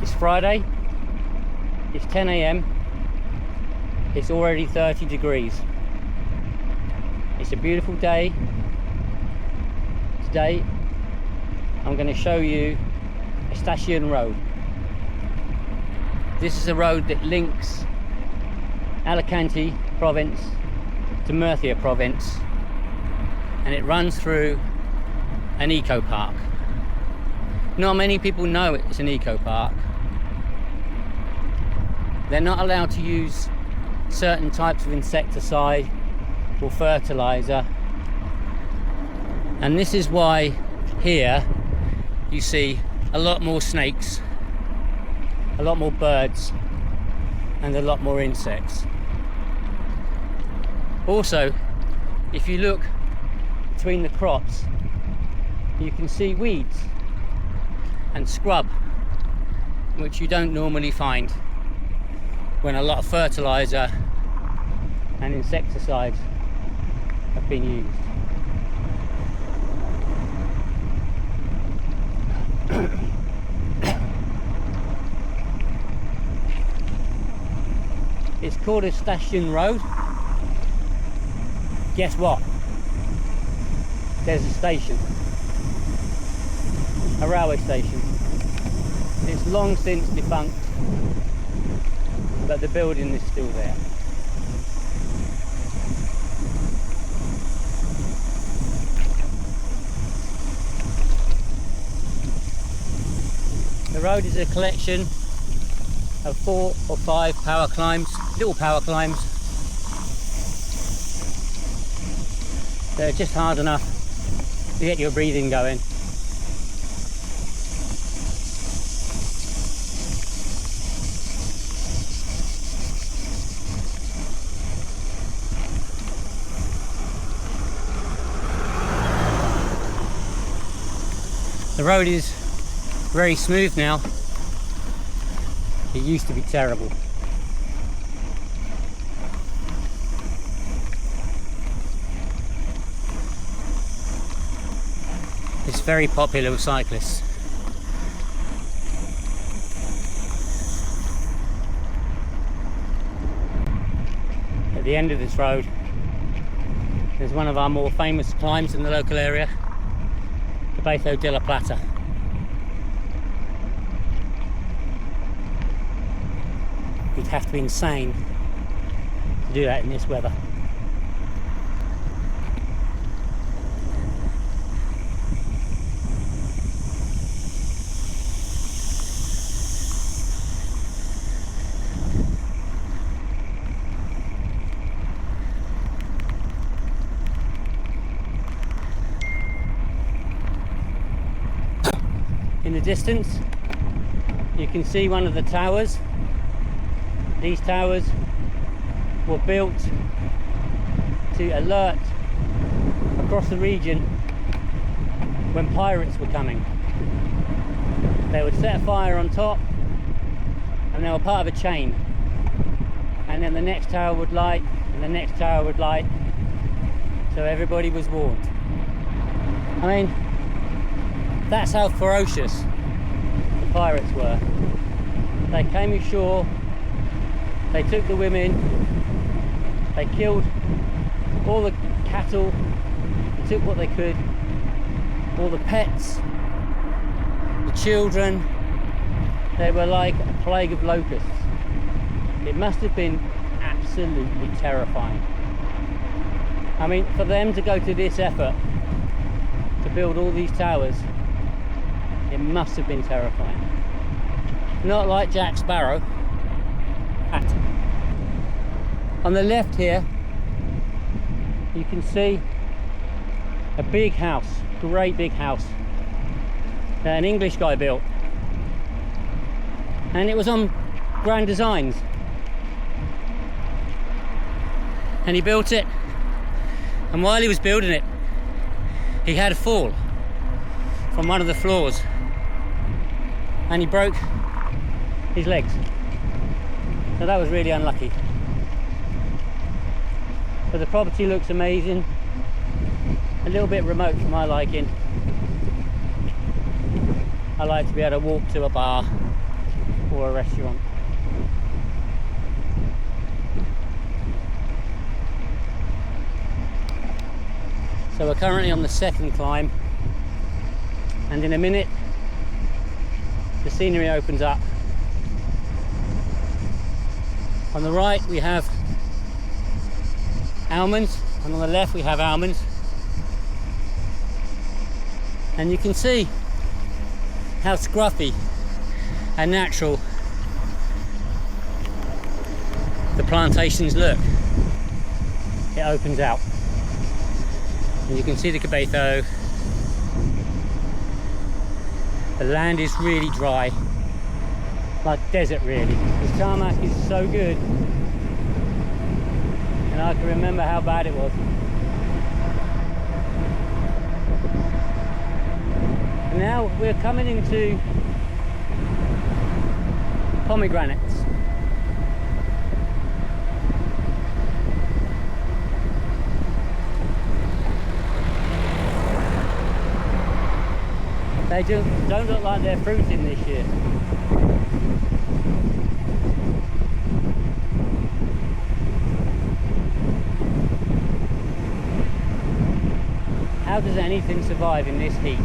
It's Friday, it's 10 AM, it's already 30 degrees. It's a beautiful day. Today I'm going to show you Estacion Road. This is a road that links Alicante province to Murcia province, and it runs through an eco park. Not many people know it's an eco park. They're not allowed to use certain types of insecticide or fertilizer, and this is why here you see a lot more snakes, a lot more birds, and a lot more insects. Also, if you look between the crops, you can see weeds and scrub, which you don't normally find when a lot of fertilizer and insecticides have been used. It's called Estacion Road. Guess what? There's a station, a railway station. It's long since defunct, but the building is still there. The road is a collection of 4 or 5 power climbs, little power climbs. They're just hard enough to get your breathing going. The road is very smooth now. It used to be terrible. It's very popular with cyclists. At the end of this road, there's one of our more famous climbs in the local area, the Bajo de la Plata. You'd have to be insane to do that in this weather. In the distance, you can see one of the towers. These towers were built to alert across the region when pirates were coming. They would set a fire on top, and they were part of a chain. And then the next tower would light, and the next tower would light, so everybody was warned. I mean, that's how ferocious the pirates were. They came ashore, they took the women, they killed all the cattle, they took what they could, all the pets, the children. They were like a plague of locusts. It must have been absolutely terrifying. I mean, for them to go to this effort to build all these towers, it must have been terrifying. Not like Jack Sparrow. On the left here, you can see a big house, great big house that an English guy built, and it was on Grand Designs, and he built it, and while he was building it, he had a fall from one of the floors, and he broke his legs. So that was really unlucky. But the property looks amazing, a little bit remote for my liking. I like to be able to walk to a bar or a restaurant. So we're currently on the second climb, and in a minute the scenery opens up. On the right we have almonds, and on the left we have almonds, and you can see how scruffy and natural the plantations look. It opens out and you can see the Cabezo. The land is really dry, like desert really. The tarmac is so good, and I can remember how bad it was. And now we're coming into pomegranates. They don't look like they're fruiting this year. How does anything survive in this heat?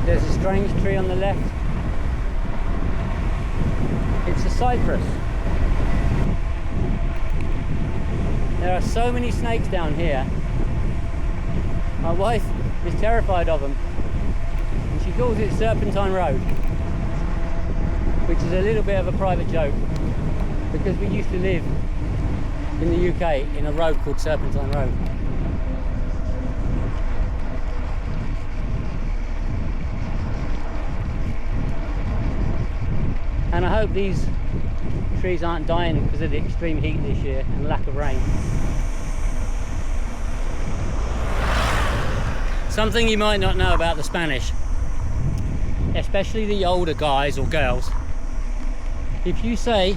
There's a strange tree on the left. It's a cypress. There are so many snakes down here. My wife is terrified of them, and she calls it Serpentine Road, which is a little bit of a private joke, because we used to live in the UK in a road called Serpentine Road. And I hope these trees aren't dying because of the extreme heat this year and lack of rain. Something you might not know about the Spanish, especially the older guys or girls, if you say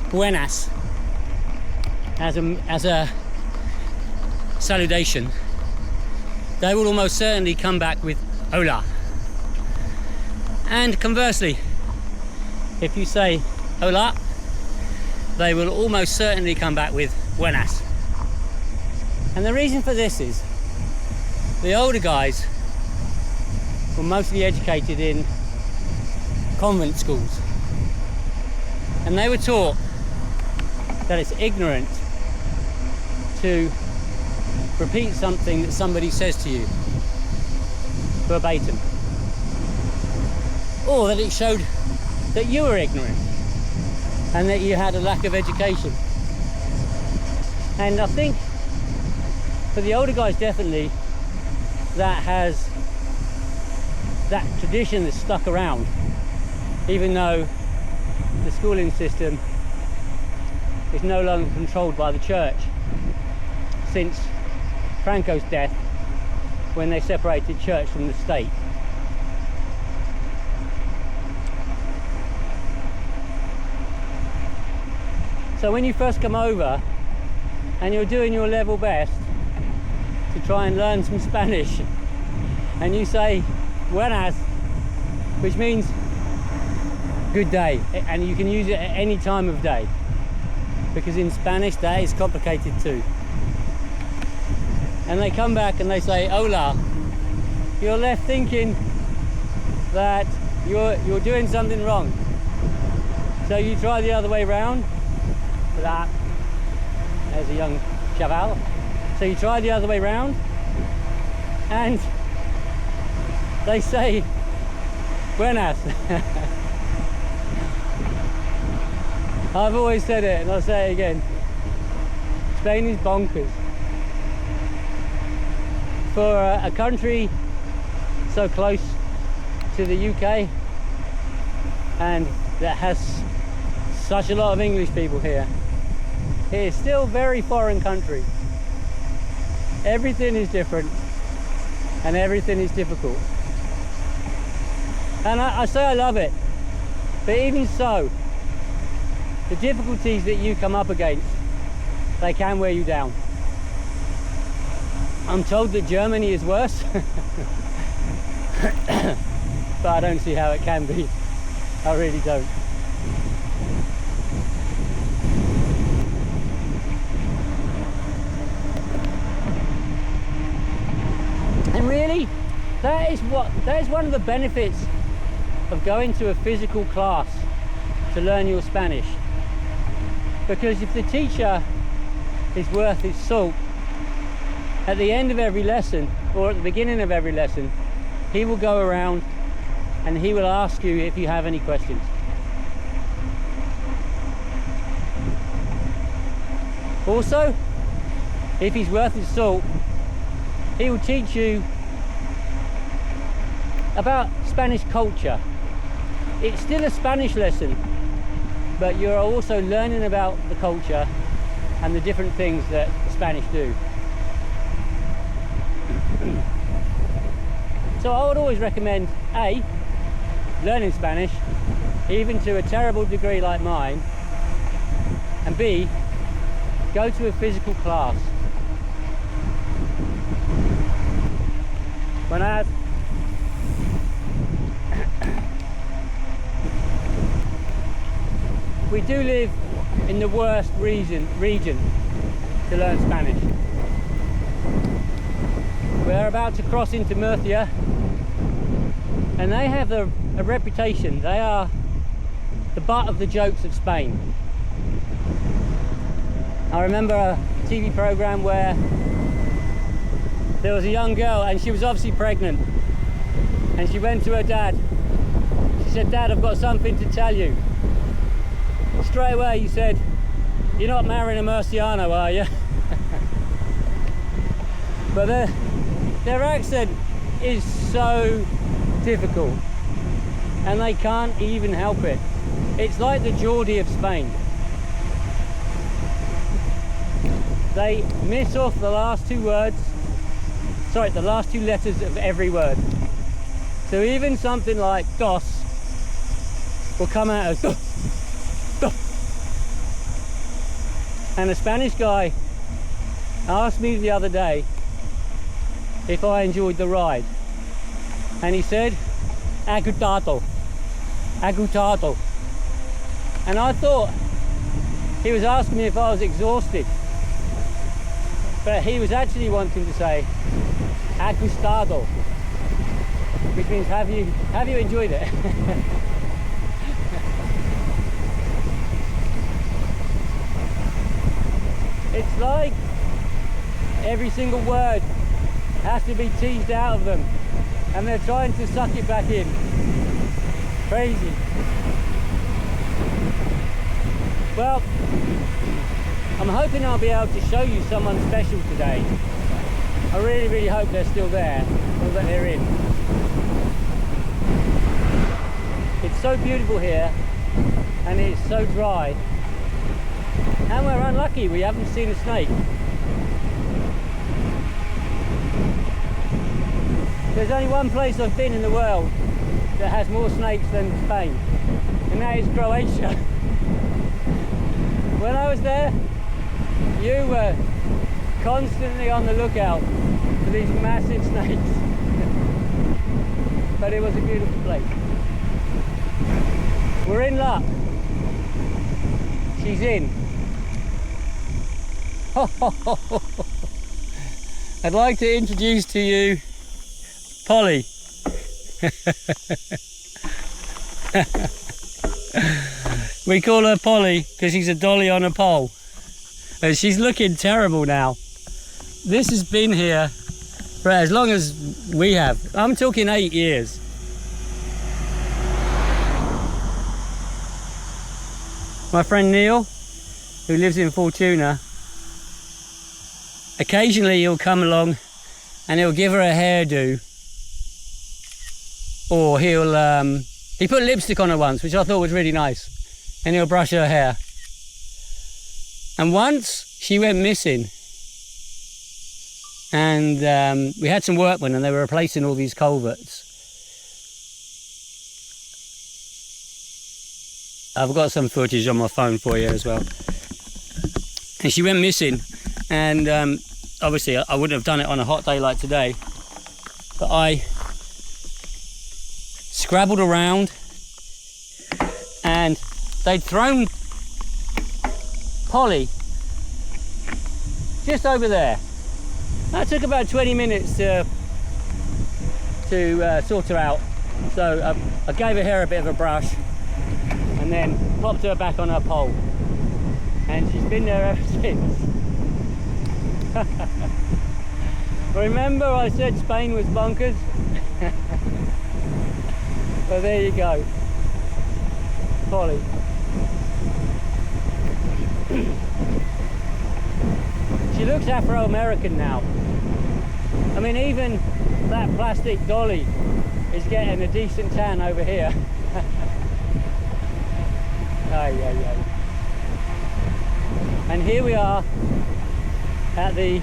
buenas as a salutation, they will almost certainly come back with hola. And conversely, if you say hola, they will almost certainly come back with buenas. And the reason for this is the older guys were mostly educated in convent schools, and they were taught that it's ignorant to repeat something that somebody says to you verbatim, or that it showed that you were ignorant and that you had a lack of education. And I think for the older guys, definitely that tradition that's stuck around, even though the schooling system is no longer controlled by the church since Franco's death, when they separated church from the state. So when you first come over and you're doing your level best to try and learn some Spanish, and you say buenas, which means good day, and you can use it at any time of day, because in Spanish that is complicated too, and they come back and they say hola, you're left thinking that you're doing something wrong. So you try the other way round. There's a young chaval. So you try the other way round, and they say buenas. I've always said it, and I'll say it again. Spain is bonkers. For a country so close to the UK and that has such a lot of English people here, it is still a very foreign country. Everything is different and everything is difficult. And I say I love it, but even so, the difficulties that you come up against, they can wear you down. I'm told that Germany is worse. but I don't see how it can be. I really don't. And really, that is one of the benefits of going to a physical class to learn your Spanish. Because if the teacher is worth his salt, at the end of every lesson, or at the beginning of every lesson, he will go around and he will ask you if you have any questions. Also, if he's worth his salt, he will teach you about Spanish culture. It's still a Spanish lesson, but you're also learning about the culture and the different things that the Spanish do. So I would always recommend A, learning Spanish, even to a terrible degree like mine, and B, go to a physical class. When we do live in the worst region to learn Spanish. We're about to cross into Murcia, and they have a reputation. They are the butt of the jokes of Spain. I remember a TV program where there was a young girl and she was obviously pregnant, and she went to her dad. She said, "Dad, I've got something to tell you." Straight away he said, "You're not marrying a Murciano, are you?" But their accent is so difficult and they can't even help it. It's like the Geordie of Spain. They miss off the last two words, sorry, the last two letters of every word. So even something like dos will come out as dos. And a Spanish guy asked me the other day if I enjoyed the ride, and he said agutado, agutado, and I thought he was asking me if I was exhausted, but he was actually wanting to say agustado, which means have you enjoyed it? It's like every single word has to be teased out of them, and they're trying to suck it back in. Crazy. Well, I'm hoping I'll be able to show you someone special today. I really, really hope they're still there, or that they're in. It's so beautiful here, and it's so dry. And we're unlucky, we haven't seen a snake. There's only one place I've been in the world that has more snakes than Spain, and that is Croatia. When I was there, you were constantly on the lookout for these massive snakes. But it was a beautiful place. We're in luck. She's in. I'd like to introduce to you Polly. We call her Polly because she's a dolly on a pole, and she's looking terrible now. This has been here for as long as we have. I'm talking 8 years. My friend Neil, who lives in Fortuna, occasionally he'll come along and he'll give her a hairdo, or he put lipstick on her once, which I thought was really nice, and he'll brush her hair. And once she went missing, and we had some workmen and they were replacing all these culverts. I've got some footage on my phone for you as well. And she went missing, and obviously I wouldn't have done it on a hot day like today, but I scrabbled around, and they'd thrown Polly just over there. That took about 20 minutes to sort her out. So I gave her hair a bit of a brush and then popped her back on her pole, and she's been there ever since. Remember I said Spain was bonkers? Well, there you go, Polly. She looks Afro-American now. I mean, even that plastic dolly is getting a decent tan over here. Ay, ay, ay. And here we are at the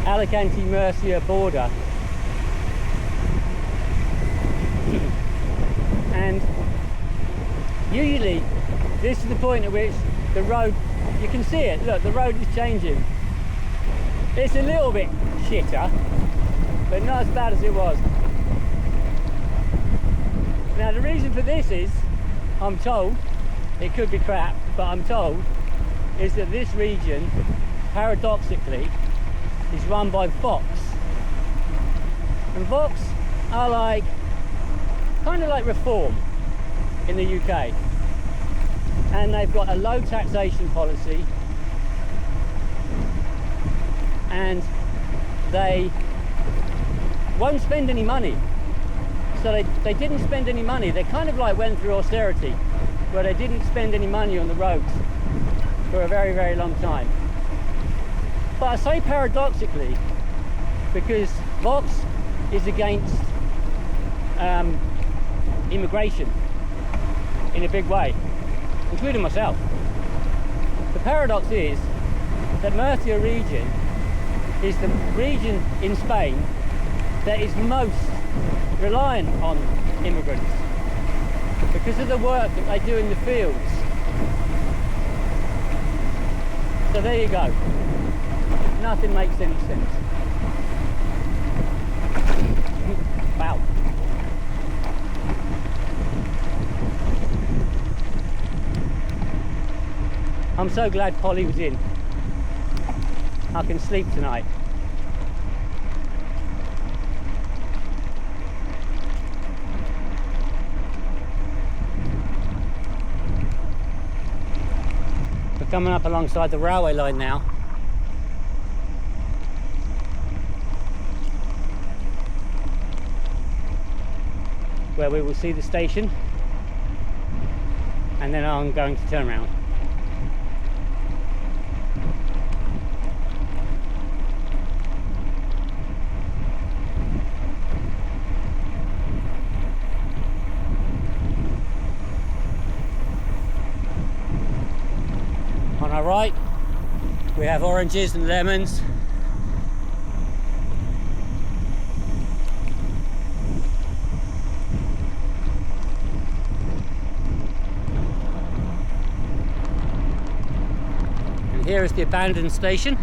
Alicante-Murcia border. And usually this is the point at which the road, you can see it, look, the road is changing. It's a little bit shitter, but not as bad as it was. Now the reason for this is, I'm told, it could be crap, but I'm told, is that this region, paradoxically, is run by Vox. And Vox are like, kind of like Reform in the UK. And they've got a low taxation policy, and they won't spend any money. So they didn't spend any money. They kind of like went through austerity, where they didn't spend any money on the roads for a very, very long time. But I say paradoxically because Vox is against immigration in a big way, including myself. The paradox is that Murcia region is the region in Spain that is most reliant on immigrants because of the work that they do in the fields. So there you go. Nothing makes any sense. Wow. I'm so glad Polly was in. I can sleep tonight. We're coming up alongside the railway line now. Where we will see the station, and then I'm going to turn around. On our right, we have oranges and lemons. And here is the abandoned station.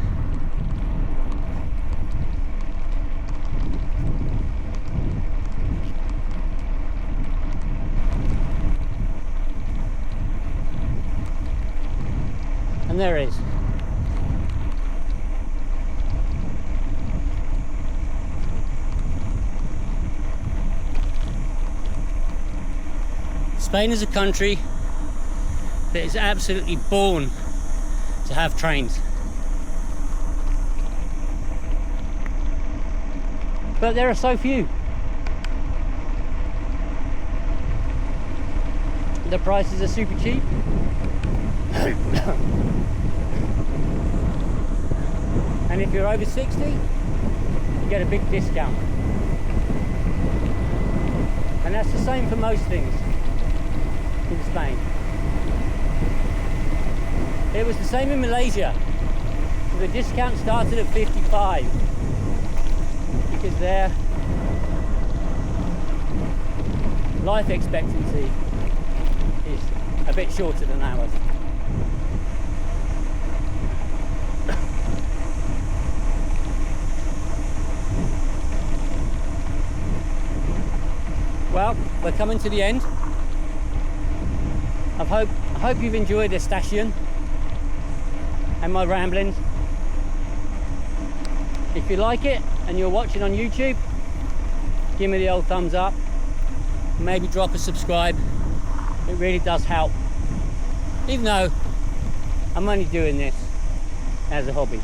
And there it is. Spain is a country that is absolutely born to have trains. But there are so few. The prices are super cheap. And if you're over 60, you get a big discount. And that's the same for most things in Spain. It was the same in Malaysia. The discount started at 55 because their life expectancy is a bit shorter than ours. Well, we're coming to the end. I hope you've enjoyed this station and my ramblings. If you like it and you're watching on YouTube, give me the old thumbs up. Maybe drop a subscribe. It really does help. Even though I'm only doing this as a hobby.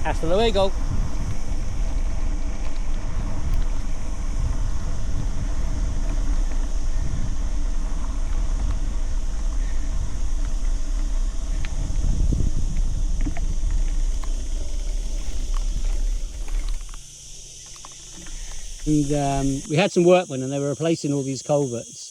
Hasta luego. And we had some workmen and they were replacing all these culverts.